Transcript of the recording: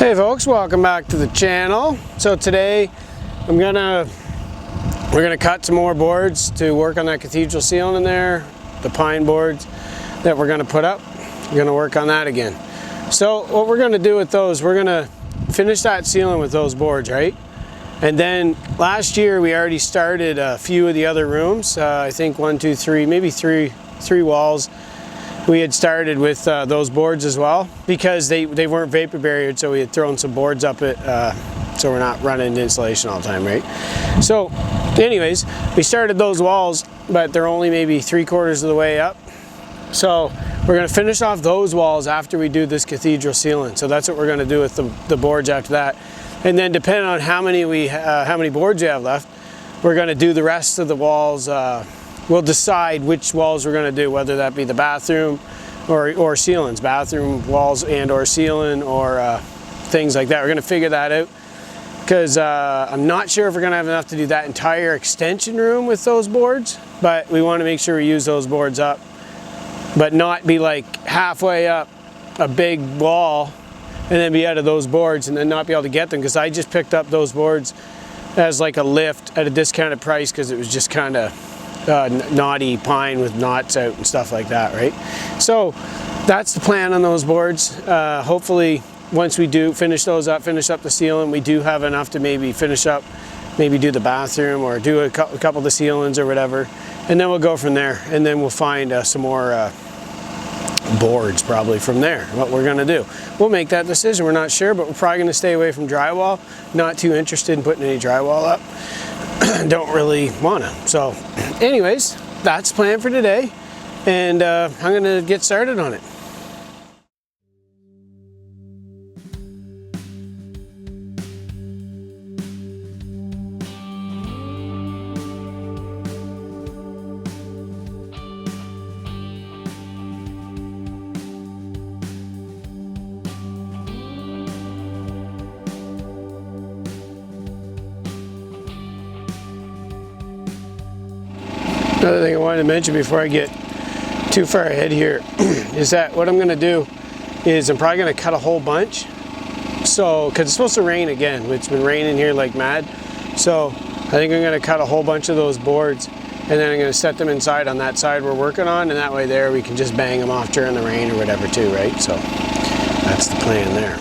Hey folks, welcome back to the channel. So today we're gonna cut some more boards to work on that cathedral ceiling in there, the pine boards that we're gonna put up. We're gonna work on that again. So what we're gonna do with those, we're gonna finish that ceiling with those boards, right? And then last year we already started a few of the other rooms. I think 1, 2, 3, maybe three walls. We had started with those boards as well because they weren't vapor barriered, so we had thrown some boards up it so we're not running insulation all the time, right? So anyways, we started those walls, but they're only maybe 3/4 of the way up. So we're gonna finish off those walls after we do this cathedral ceiling. So that's what we're gonna do with the boards after that. And then depending on how many boards we have left, we're gonna do the rest of the walls. We'll decide which walls we're going to do, whether that be the bathroom or ceilings, bathroom walls and or ceiling or things like that. We're going to figure that out because I'm not sure if we're going to have enough to do that entire extension room with those boards, but we want to make sure we use those boards up, but not be like halfway up a big wall and then be out of those boards and then not be able to get them, because I just picked up those boards as like a lift at a discounted price because it was just kind of knotty pine with knots out and stuff like that, right? So that's the plan on those boards. Hopefully once we do finish those up, finish up the ceiling, we do have enough to maybe finish up, maybe do the bathroom or do a couple of the ceilings or whatever, and then we'll go from there, and then we'll find some more boards probably from there, what we're going to do. We'll make that decision. We're not sure, but we're probably going to stay away from drywall. Not too interested in putting any drywall up. Don't really want to. So anyways, that's the plan for today, and I'm going to get started on it. Another thing I wanted to mention before I get too far ahead here is that what I'm going to do is I'm probably going to cut a whole bunch. So, because it's supposed to rain again, it's been raining here like mad. So I think I'm going to cut a whole bunch of those boards, and then I'm going to set them inside on that side we're working on, and that way there we can just bang them off during the rain or whatever too, right? So that's the plan there.